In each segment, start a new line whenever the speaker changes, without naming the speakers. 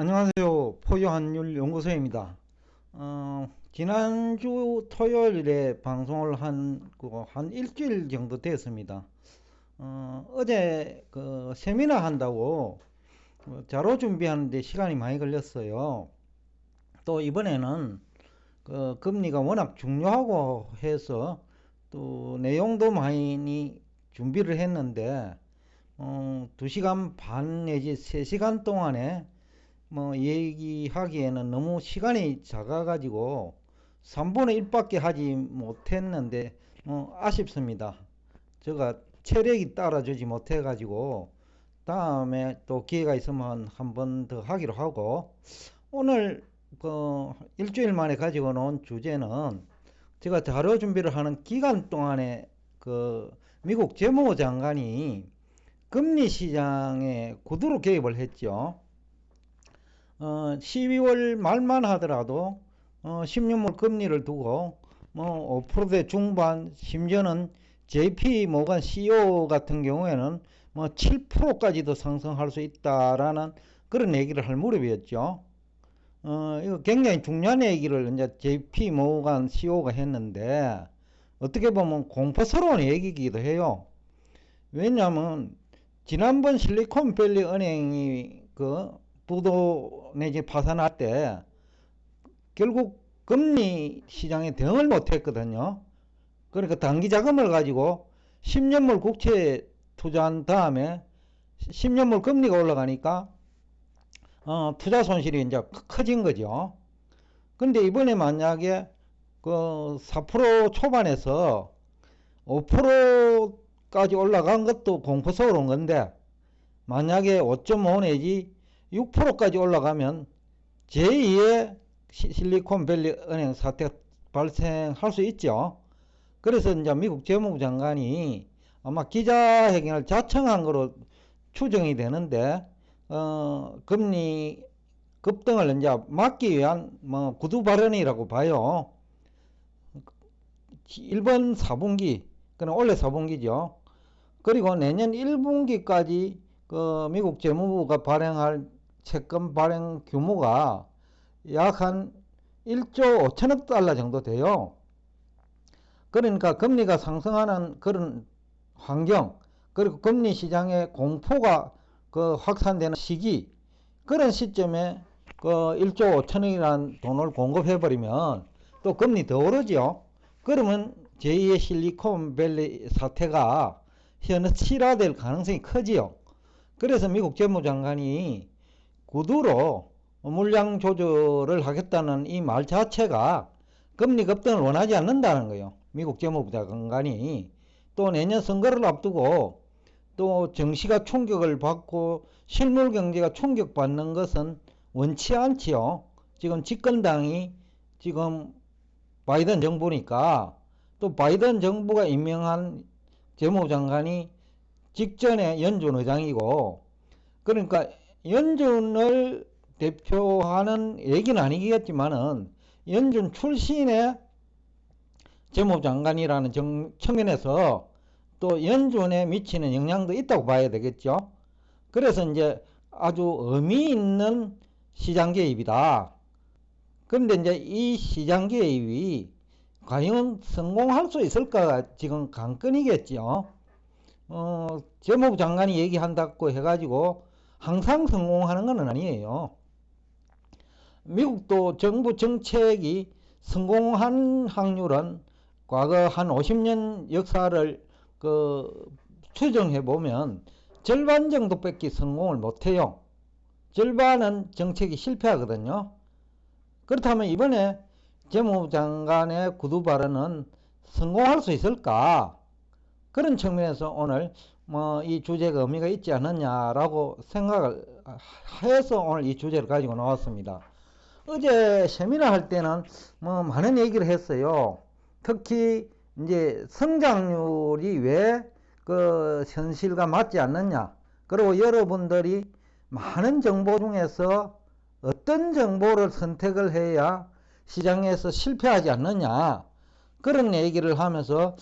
안녕하세요. 포유한율연구소입니다. 지난주 토요일에 방송을 한 일주일 정도 됐습니다. 어제 그 세미나 한다고 자료 준비하는데 시간이 많이 걸렸어요. 또 이번에는 그 금리가 워낙 중요하고 해서 또 내용도 많이 준비를 했는데 2시간 반 내지 3시간 동안에 얘기하기에는 너무 시간이 작아가지고 3분의 1밖에 하지 못했는데 아쉽습니다. 제가 체력이 따라주지 못해가지고 다음에 또 기회가 있으면 한 번 더 하기로 하고, 오늘 그 일주일 만에 가지고 놓은 주제는 제가 자료 준비를 하는 기간 동안에 그 미국 재무 장관이 금리 시장에 구두로 개입을 했죠. 12월 말만 하더라도 10년물 금리를 두고 5%대 중반, 심지어는 JP 모건 CEO 같은 경우에는 7%까지도 상승할 수 있다라는 그런 얘기를 할 무렵이었죠. 이거 굉장히 중요한 얘기를 이제 JP 모건 CEO가 했는데, 어떻게 보면 공포스러운 얘기이기도 해요. 왜냐하면 지난번 실리콘밸리 은행이 그 부도 내지 파산할 때 결국 금리 시장에 대응을 못했거든요. 그러니까 단기 자금을 가지고 10년물 국채에 투자한 다음에 10년물 금리가 올라가니까 투자 손실이 이제 커진 거죠. 근데 이번에 만약에 그 4% 초반에서 5%까지 올라간 것도 공포스러운 건데, 만약에 5.5 내지 6%까지 올라가면 제2의 실리콘밸리 은행 사태가 발생할 수 있죠. 그래서 이제 미국 재무부 장관이 아마 기자회견을 자청한 거로 추정이 되는데, 금리 급등을 이제 막기 위한 구두 발언이라고 봐요. 1번 4분기, 그는 올해 4분기죠. 그리고 내년 1분기까지 그 미국 재무부가 발행할 채권 발행 규모가 약 한 1조 5천억 달러 정도 돼요. 그러니까 금리가 상승하는 그런 환경, 그리고 금리 시장의 공포가 그 확산되는 시기, 그런 시점에 그 1조 5천억이라는 돈을 공급해버리면 또 금리 더 오르죠. 그러면 제2의 실리콘밸리 사태가 현실화될 가능성이 크지요. 그래서 미국 재무장관이 구두로 물량 조절을 하겠다는 이 말 자체가 금리 급등을 원하지 않는다는 거예요. 미국 재무부 장관이. 또 내년 선거를 앞두고 또 정시가 충격을 받고 실물 경제가 충격받는 것은 원치 않지요. 지금 집권당이 지금 바이든 정부니까, 또 바이든 정부가 임명한 재무부 장관이 직전에 연준 의장이고, 그러니까 연준을 대표하는 얘기는 아니겠지만은 연준 출신의 재무부 장관이라는 측면에서 또 연준에 미치는 영향도 있다고 봐야 되겠죠. 그래서 이제 아주 의미 있는 시장 개입이다. 그런데 이제 이 시장 개입이 과연 성공할 수 있을까가 지금 관건이겠죠. 재무부 장관이 얘기한다고 해가지고 항상 성공하는 건 아니에요. 미국도 정부 정책이 성공한 확률은 과거 한 50년 역사를 추정해 보면 절반 정도밖에 성공을 못해요. 절반은 정책이 실패하거든요. 그렇다면 이번에 재무부 장관의 구두 발언은 성공할 수 있을까? 그런 측면에서 오늘 이 주제가 의미가 있지 않느냐라고 생각을 해서 오늘 이 주제를 가지고 나왔습니다. 어제 세미나 할 때는 많은 얘기를 했어요. 특히 이제 성장률이 왜 그 현실과 맞지 않느냐, 그리고 여러분들이 많은 정보 중에서 어떤 정보를 선택을 해야 시장에서 실패하지 않느냐, 그런 얘기를 하면서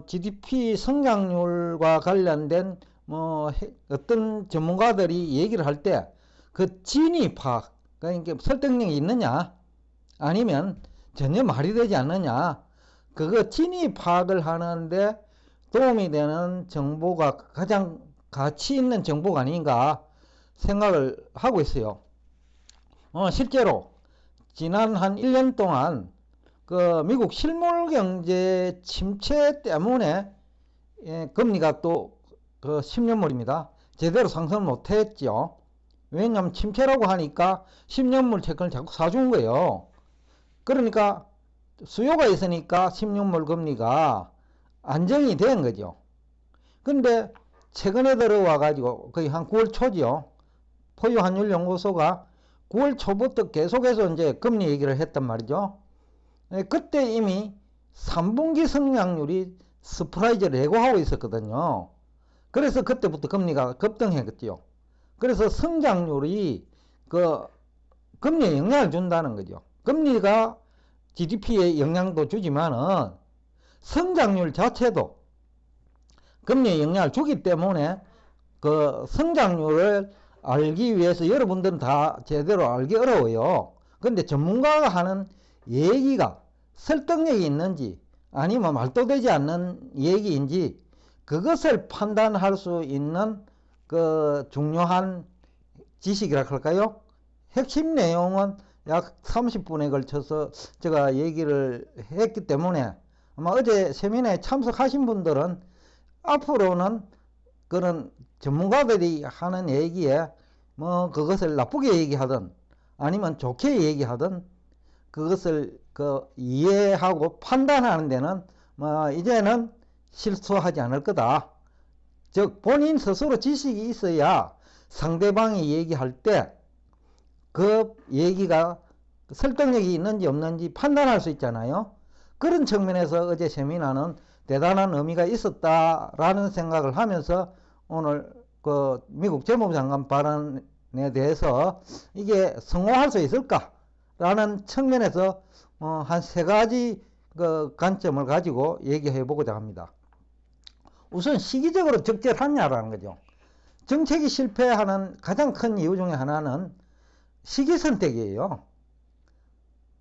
GDP 성장률과 관련된 어떤 전문가들이 얘기를 할 때 그 진위 파악, 그러니까 설득력이 있느냐, 아니면 전혀 말이 되지 않느냐, 그거 진위 파악을 하는데 도움이 되는 정보가 가장 가치 있는 정보가 아닌가 생각을 하고 있어요. 실제로 지난 한 1년 동안 그 미국 실물 경제 침체 때문에 금리가 또 그 10년물입니다. 제대로 상승 못했죠. 왜냐하면 침체라고 하니까 10년물 채권을 자꾸 사준 거예요. 그러니까 수요가 있으니까 10년물 금리가 안정이 된 거죠. 근데 최근에 들어와 가지고 거의 한 9월 초죠. 포유환율연구소가 9월 초부터 계속해서 이제 금리 얘기를 했단 말이죠. 그때 이미 3분기 성장률이 서프라이즈를 예고하고 있었거든요. 그래서 그때부터 금리가 급등했겠죠. 그래서 성장률이 그 금리에 영향을 준다는 거죠. 금리가 GDP에 영향도 주지만은 성장률 자체도 금리에 영향을 주기 때문에 그 성장률을 알기 위해서 여러분들은 다 제대로 알기 어려워요. 근데 전문가가 하는 얘기가 설득력이 있는지 아니면 말도 되지 않는 얘기인지 그것을 판단할 수 있는 그 중요한 지식이라 할까요? 핵심 내용은 약 30분에 걸쳐서 제가 얘기를 했기 때문에 아마 어제 세미나에 참석하신 분들은 앞으로는 그런 전문가들이 하는 얘기에 뭐 그것을 나쁘게 얘기하든 아니면 좋게 얘기하든 그것을 그 이해하고 판단하는 데는 뭐 이제는 실수하지 않을 거다. 즉 본인 스스로 지식이 있어야 상대방이 얘기할 때 그 얘기가 설득력이 있는지 없는지 판단할 수 있잖아요. 그런 측면에서 어제 세미나는 대단한 의미가 있었다라는 생각을 하면서 오늘 그 미국 재무부 장관 발언에 대해서 이게 성공할 수 있을까라는 측면에서 한 세 가지 그 관점을 가지고 얘기해 보고자 합니다. 우선 시기적으로 적절하냐라는 거죠. 정책이 실패하는 가장 큰 이유 중에 하나는 시기 선택이에요.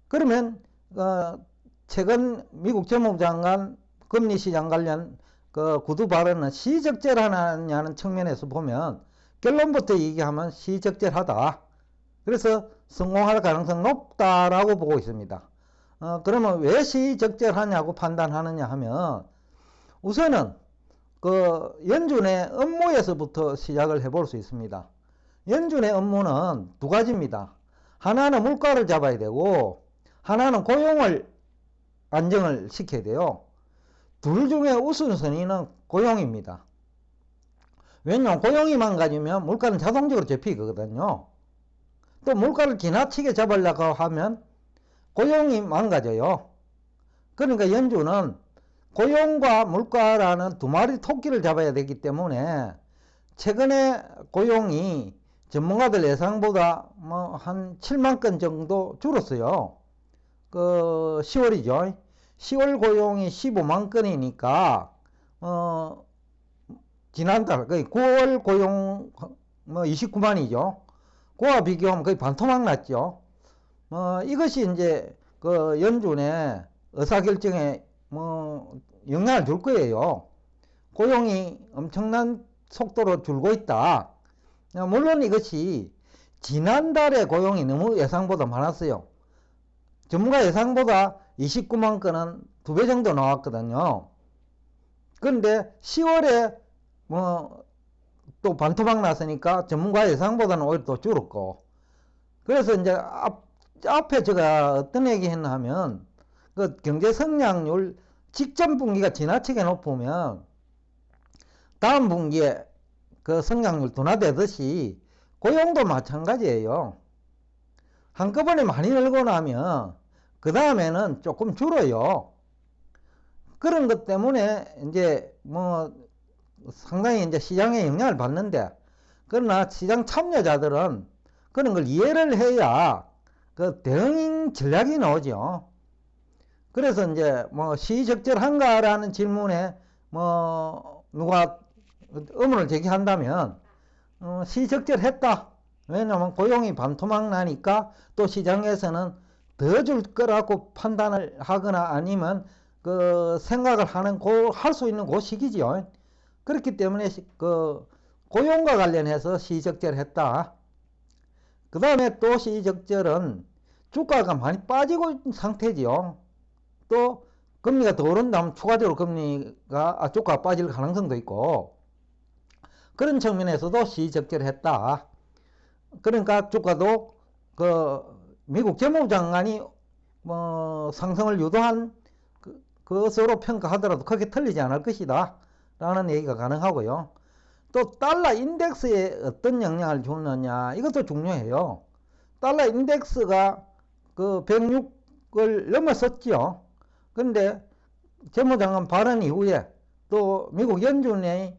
그러면 최근 미국 재무부 장관 금리 시장 관련 그 구두 발언은 시적절하냐는 측면에서 보면 결론부터 얘기하면 시적절하다. 그래서 성공할 가능성 높다라고 보고 있습니다. 그러면 왜 시적절하냐고 판단하느냐 하면 우선은 그 연준의 업무에서부터 시작을 해볼 수 있습니다. 연준의 업무는 두 가지입니다. 하나는 물가를 잡아야 되고 하나는 고용을 안정을 시켜야 돼요. 둘 중에 우선순위는 고용입니다. 왜냐하면 고용이 망가지면 물가는 자동적으로 잡히거든요. 또 물가를 지나치게 잡으려고 하면 고용이 망가져요. 그러니까 연준은 고용과 물가라는 두 마리 토끼를 잡아야 되기 때문에 최근에 고용이 전문가들 예상보다 뭐 한 7만 건 정도 줄었어요. 그 10월이죠. 10월 고용이 15만 건이니까 지난달 거의 9월 고용 뭐 29만이죠. 그와 비교하면 거의 반토막 났죠. 이것이 이제 그 연준의 의사결정에 뭐 영향을 줄 거예요. 고용이 엄청난 속도로 줄고 있다. 물론 이것이 지난달에 고용이 너무 예상보다 많았어요. 전문가 예상보다 29만 건은 2배 정도 나왔거든요. 그런데 10월에 뭐 또 반토막 났으니까 전문가 예상보다는 오히려 또 줄었고, 그래서 이제 앞에 제가 어떤 얘기 했나 하면 그 경제 성장률 직전 분기가 지나치게 높으면 다음 분기에 그 성장률 둔화되듯이 고용도 마찬가지예요. 한꺼번에 많이 늘고 나면 그 다음에는 조금 줄어요. 그런 것 때문에 이제 뭐 상당히 이제 시장에 영향을 받는데, 그러나 시장 참여자들은 그런 걸 이해를 해야 그 대응 전략이 나오죠. 그래서 이제 뭐 시적절한가라는 질문에 뭐 누가 의문을 제기한다면 시적절했다. 왜냐하면 고용이 반토막 나니까 또 시장에서는 더 줄 거라고 판단을 하거나 아니면 그 생각을 하는 할 수 있는 그 시기죠. 그렇기 때문에 그 고용과 관련해서 시적절했다. 그 다음에 또 시적절은 주가가 많이 빠지고 있는 상태지요. 또 금리가 더 오른다면 추가적으로 주가가 빠질 가능성도 있고, 그런 측면에서도 시적절했다. 그러니까 주가도 그 미국 재무장관이 뭐 상승을 유도한 것으로 평가하더라도 크게 틀리지 않을 것이다 라는 얘기가 가능하고요. 또 달러 인덱스에 어떤 영향을 주느냐, 이것도 중요해요. 달러 인덱스가 그 106을 넘었었죠. 그런데 재무장관 발언 이후에 또 미국 연준의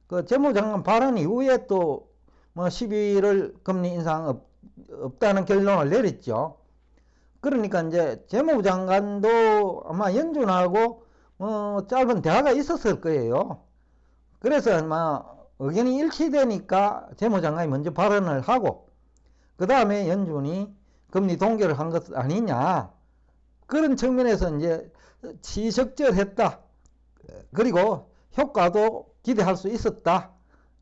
그 재무장관 발언 이후에 또 뭐 12월 금리 인상 없다는 결론을 내렸죠. 그러니까 이제 재무장관도 아마 연준하고 짧은 대화가 있었을 거예요. 그래서 아마 의견이 일치되니까 재무장관이 먼저 발언을 하고 그 다음에 연준이 금리 동결을 한 것 아니냐, 그런 측면에서 이제 시적절했다, 그리고 효과도 기대할 수 있었다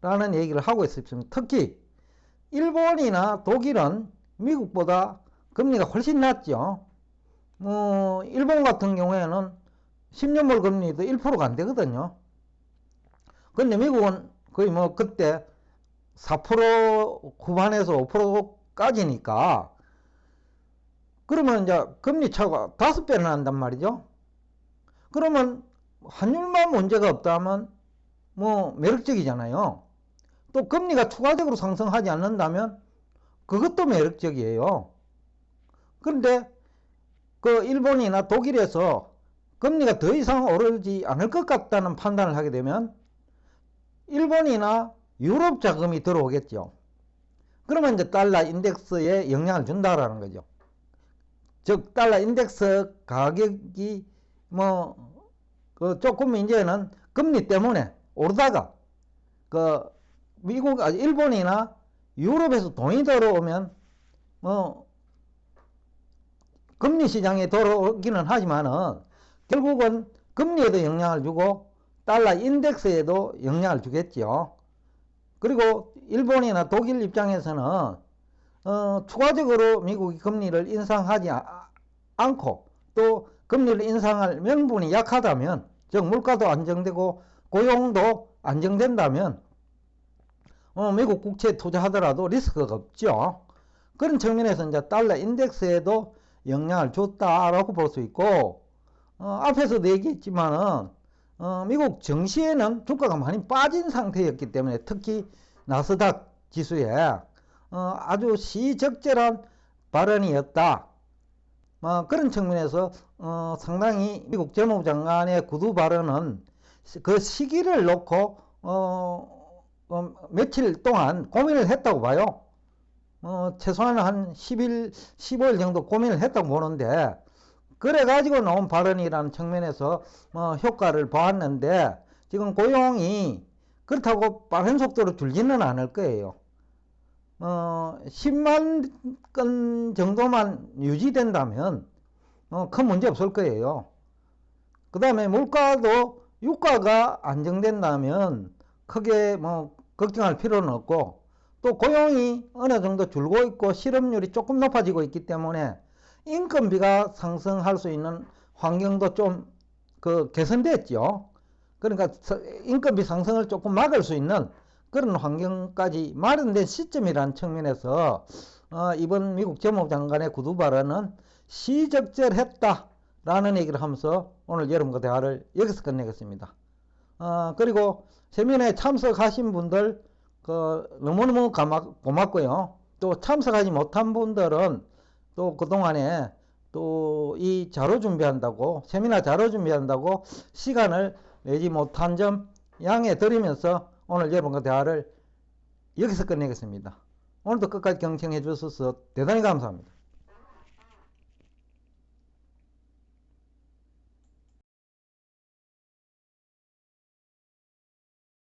라는 얘기를 하고 있습니다. 특히 일본이나 독일은 미국보다 금리가 훨씬 낮죠. 일본 같은 경우에는 10년물 금리도 1%가 안 되거든요. 근데 미국은 거의 뭐 그때 4% 후반에서 5%까지니까, 그러면 이제 금리 차가 5배는 난단 말이죠. 그러면 환율만 문제가 없다면 뭐 매력적이잖아요. 또 금리가 추가적으로 상승하지 않는다면 그것도 매력적이에요. 그런데 그 일본이나 독일에서 금리가 더 이상 오르지 않을 것 같다는 판단을 하게 되면 일본이나 유럽 자금이 들어오겠죠. 그러면 이제 달러 인덱스에 영향을 준다라는 거죠. 즉 달러 인덱스 가격이 그 조금 이제는 금리 때문에 오르다가 그 일본이나 유럽에서 돈이 들어오면 금리 시장에 들어오기는 하지만은 결국은 금리에도 영향을 주고 달러 인덱스에도 영향을 주겠죠. 그리고 일본이나 독일 입장에서는 추가적으로 미국이 금리를 인상하지 않고 또 금리를 인상할 명분이 약하다면, 즉 물가도 안정되고 고용도 안정된다면 미국 국채에 투자하더라도 리스크가 없죠. 그런 측면에서 이제 달러 인덱스에도 영향을 줬다라고 볼 수 있고, 앞에서도 얘기했지만은 미국 증시에는 주가가 많이 빠진 상태였기 때문에 특히 나스닥 지수에 아주 시적절한 발언이었다. 그런 측면에서 상당히 미국 재무장관의 구두 발언은 그 시기를 놓고 며칠 동안 고민을 했다고 봐요. 최소한 한 10일, 15일 정도 고민을 했다고 보는데, 그래가지고 나온 발언이라는 측면에서 효과를 보았는데, 지금 고용이 그렇다고 빠른 속도로 줄지는 않을 거예요. 10만 건 정도만 유지된다면 큰 문제 없을 거예요. 그 다음에 물가도 유가가 안정된다면 크게 걱정할 필요는 없고, 또 고용이 어느 정도 줄고 있고 실업률이 조금 높아지고 있기 때문에 인건비가 상승할 수 있는 환경도 좀 개선됐죠. 그러니까 인건비 상승을 조금 막을 수 있는 그런 환경까지 마련된 시점이라는 측면에서 이번 미국 재무장관의 구두 발언은 시적절했다라는 얘기를 하면서 오늘 여러분과 대화를 여기서 끝내겠습니다. 그리고 세미나에 참석하신 분들 너무너무 고맙고요. 또 참석하지 못한 분들은 또 그동안에 또 이 자료 준비한다고, 세미나 자료 준비한다고 시간을 내지 못한 점 양해 드리면서 오늘 여러분과 대화를 여기서 끝내겠습니다. 오늘도 끝까지 경청해 주셔서 대단히 감사합니다.